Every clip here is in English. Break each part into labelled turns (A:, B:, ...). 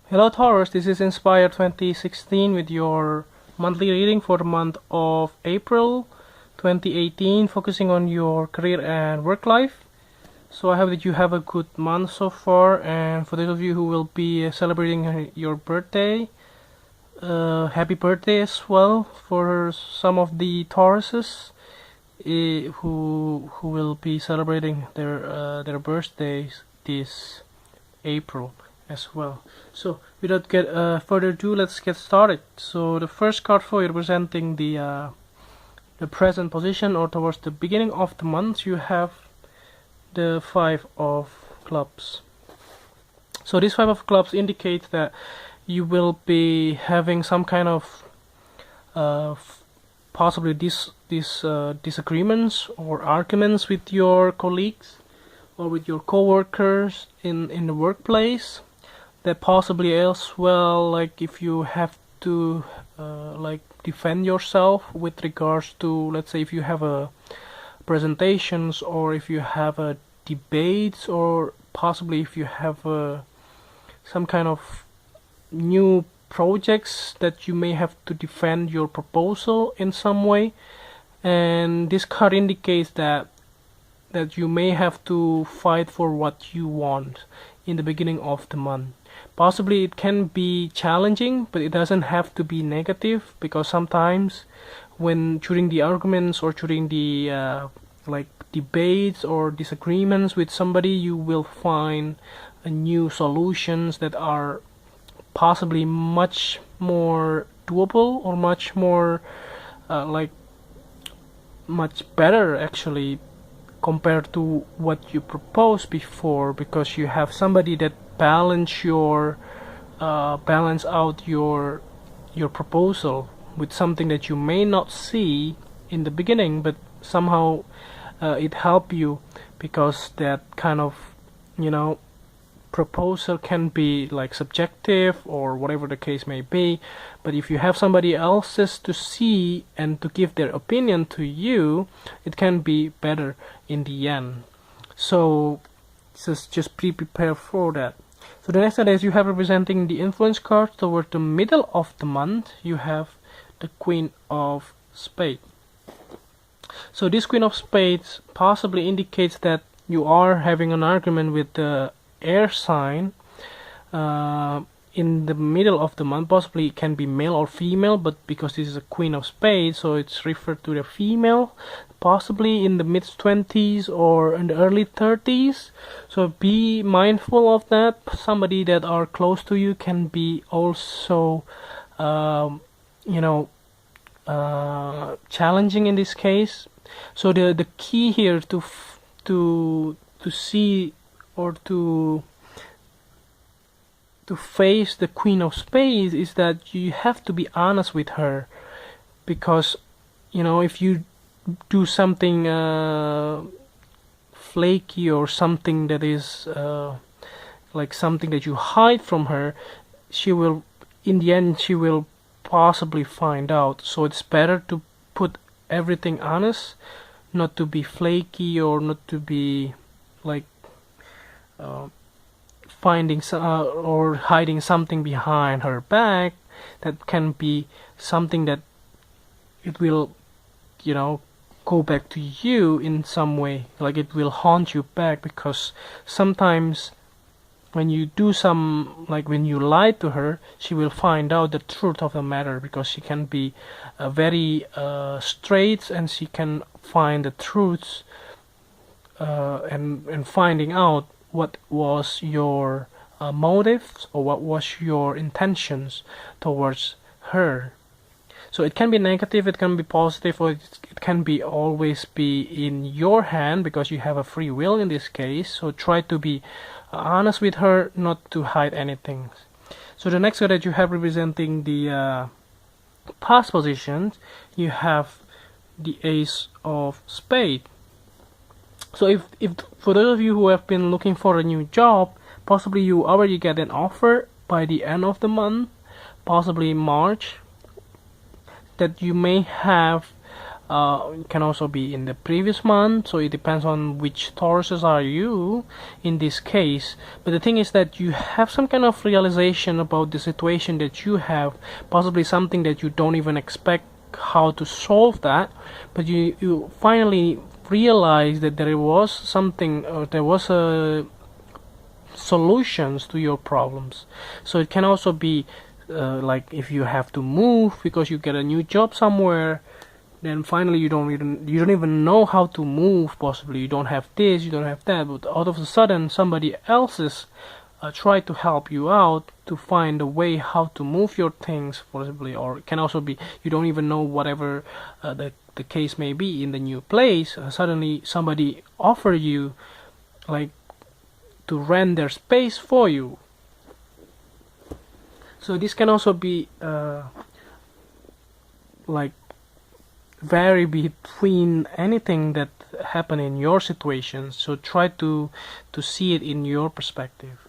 A: Hello Taurus, this is Inspire 2016 with your monthly reading for the month of April 2018, focusing on your career and work life. So I hope that you have a good month so far, and for those of you who will be celebrating your birthday, happy birthday as well for some of the Tauruses who will be celebrating their birthdays this April as well. So without further ado, let's get started. So the first card for you representing the present position or towards the beginning of the month, you have the Five of Clubs. So this Five of Clubs indicates that you will be having some kind of possibly disagreements or arguments with your colleagues or with your co-workers in the workplace, that possibly as well, like if you have to like defend yourself with regards to, let's say, if you have a presentations or if you have a debates, or possibly if you have some kind of new projects that you may have to defend your proposal in some way. And this card indicates that you may have to fight for what you want in the beginning of the month. Possibly it can be challenging, but it doesn't have to be negative, because sometimes when during the arguments or during the like debates or disagreements with somebody, you will find new solutions that are possibly much more doable or much more like much better actually compared to what you proposed before, because you have somebody that balance out your proposal with something that you may not see in the beginning, but somehow it help you, because that kind of proposal can be like subjective or whatever the case may be, but if you have somebody else's to see and to give their opinion to you, it can be better in the end. So just be prepared for that. So the next card is you have representing the influence card toward the middle of the month. You have the Queen of Spades. So this Queen of Spades possibly indicates that you are having an argument with the air sign in the middle of the month. Possibly it can be male or female, but because this is a Queen of Spades, so it's referred to the female, possibly in the mid-20s or in the early 30s. So be mindful of that. Somebody that are close to you can be also challenging in this case. So the key here to see or to face the Queen of Spades is that you have to be honest with her, because if you do something flaky or something that is like something that you hide from her, she will in the end possibly find out. So it's better to put everything honest, not to be flaky or not to be like finding or hiding something behind her back. That can be something that it will go back to you in some way, like it will haunt you back, because sometimes when you do when you lie to her, she will find out the truth of the matter, because she can be very straight, and she can find the truths and finding out what was your motives or what was your intentions towards her. So it can be negative, it can be positive, or it can be always be in your hand, because you have a free will in this case. So try to be honest with her, not to hide anything. So the next card that you have representing the past positions, you have the Ace of Spades. So if for those of you who have been looking for a new job, possibly you already get an offer by the end of the month, possibly March, that you may have It can also be in the previous month, so it depends on which Tauruses are you in this case. But the thing is that you have some kind of realization about the situation that you have, possibly something that you don't even expect how to solve that, but you finally realize that there was something, or there was a solutions to your problems. So it can also be like if you have to move because you get a new job somewhere, then finally you don't even know how to move. Possibly you don't have this, you don't have that, but all of a sudden somebody else is try to help you out to find a way how to move your things, possibly. Or it can also be you don't even know, whatever the case may be, in the new place. Suddenly somebody offer you like to rent their space for you. So this can also be like vary between anything that happen in your situation. So try to see it in your perspective.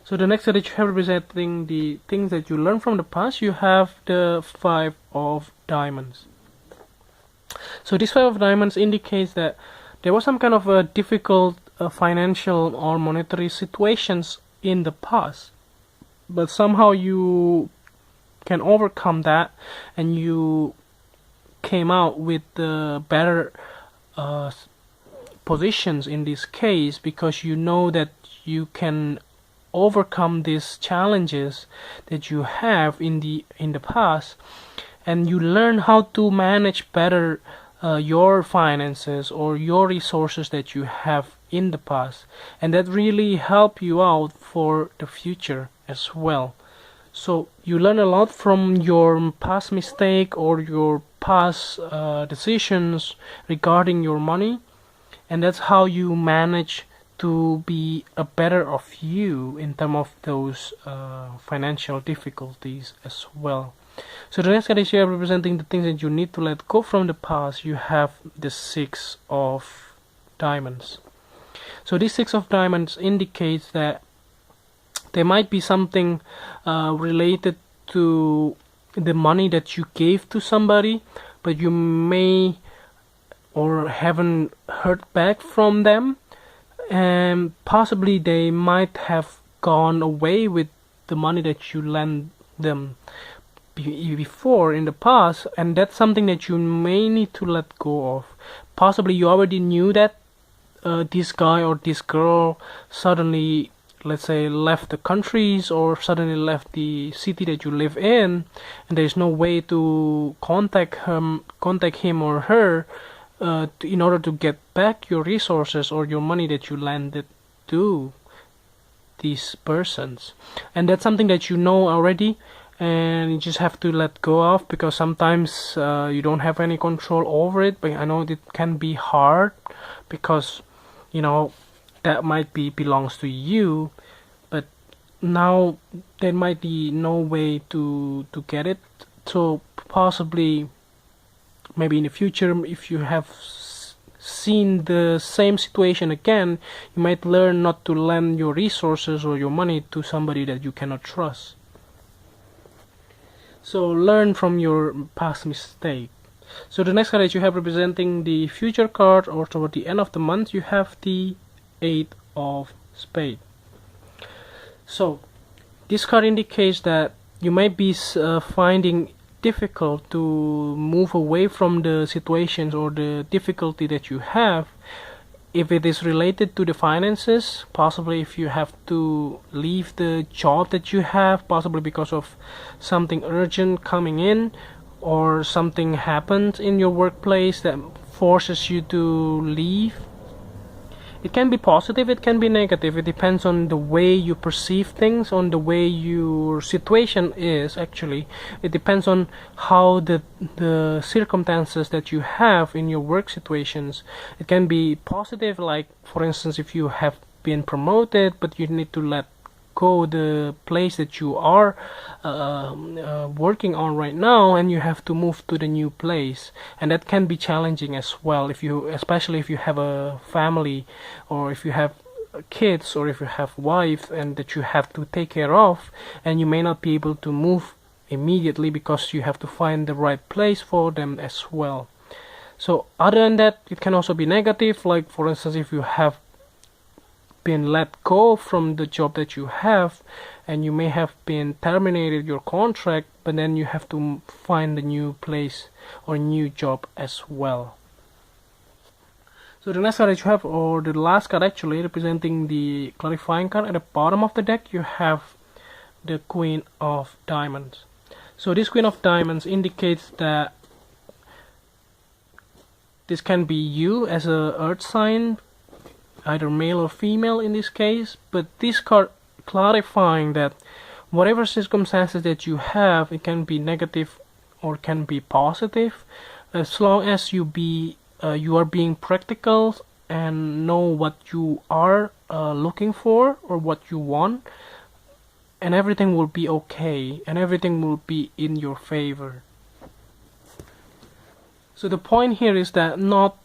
A: So the next that you have representing the things that you learn from the past, you have the 5 of diamonds. So this 5 of diamonds indicates that there was some kind of a difficult financial or monetary situations in the past, but somehow you can overcome that and you came out with better positions in this case, because you know that you can overcome these challenges that you have in the past, and you learn how to manage better your finances or your resources that you have in the past, and that really help you out for the future as well. So you learn a lot from your past mistake or your past decisions regarding your money, and that's how you manage to be a better of you in terms of those financial difficulties as well. So the next card is here representing the things that you need to let go from the past. You have the 6 of diamonds. So this 6 of diamonds indicates that there might be something related to the money that you gave to somebody, but you may or haven't heard back from them, and possibly they might have gone away with the money that you lent them before in the past, and that's something that you may need to let go of. Possibly you already knew that this guy or this girl suddenly, let's say, left the countries or suddenly left the city that you live in, and there's no way to contact him or her in order to get back your resources or your money that you lended to these persons. And that's something that you know already, and you just have to let go of, because sometimes you don't have any control over it. But I know it can be hard, because you know that might be belongs to you, but now there might be no way to get it. So possibly maybe in the future, if you have seen the same situation again, you might learn not to lend your resources or your money to somebody that you cannot trust. So learn from your past mistake. So the next card that you have representing the future card, or toward the end of the month, you have the 8 of Spades. So this card indicates that you might be finding difficult to move away from the situations or the difficulty that you have. If it is related to the finances, possibly if you have to leave the job that you have, possibly because of something urgent coming in, or something happens in your workplace that forces you to leave. It can be positive, it can be negative. It depends on the way you perceive things, on the way your situation is actually. It depends on how the circumstances that you have in your work situations. It can be positive, like for instance, if you have been promoted but you need to let go the place that you are working on right now, and you have to move to the new place, and that can be challenging as well, especially if you have a family, or if you have kids, or if you have wife and that you have to take care of, and you may not be able to move immediately because you have to find the right place for them as well. So other than that, it can also be negative, like for instance, if you have been let go from the job that you have, and you may have been terminated your contract, but then you have to find a new place or new job as well. So the next card that you have, or the last card actually, representing the clarifying card, at the bottom of the deck you have the Queen of Diamonds. So this Queen of Diamonds indicates that this can be you as a earth sign, either male or female in this case, but this card clarifying that whatever circumstances that you have, it can be negative or can be positive, as long as you are being practical and know what you are looking for or what you want, and everything will be okay and everything will be in your favor. So the point here is that not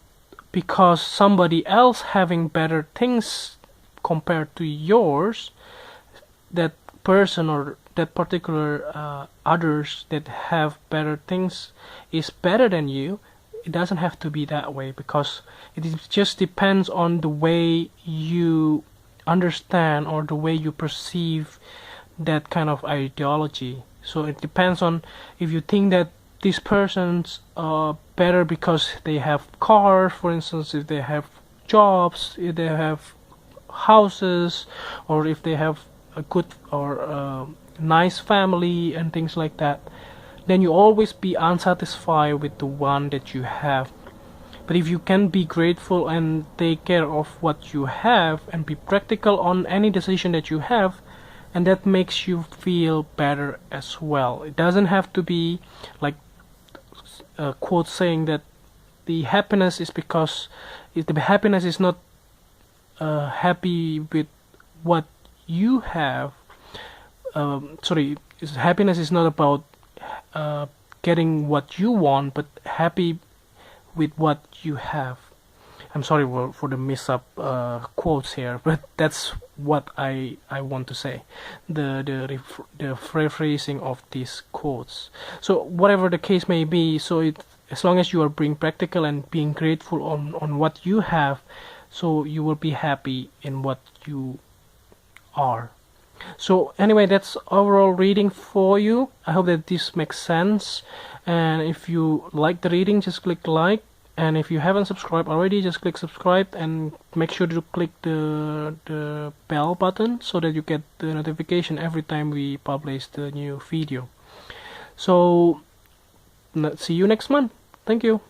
A: because somebody else having better things compared to yours, that person or that particular others that have better things is better than you. It doesn't have to be that way, because it just depends on the way you understand or the way you perceive that kind of ideology. So it depends on if you think that these persons are better because they have cars, for instance, if they have jobs, if they have houses, or if they have a good or nice family and things like that, then you always be unsatisfied with the one that you have. But if you can be grateful and take care of what you have and be practical on any decision that you have, and that makes you feel better as well. It doesn't have to be like a quote saying that the happiness is because the happiness is not happy with what you have. Happiness is not about getting what you want, but happy with what you have. I'm sorry for the mix-up quotes here, but that's what I want to say. The rephrasing of these quotes. So whatever the case may be, so as long as you are being practical and being grateful on what you have, so you will be happy in what you are. So anyway, that's overall reading for you. I hope that this makes sense, and if you like the reading, just click like, and if you haven't subscribed already, just click subscribe and make sure to click the bell button so that you get the notification every time we publish the new video. So let's see you next month. Thank you.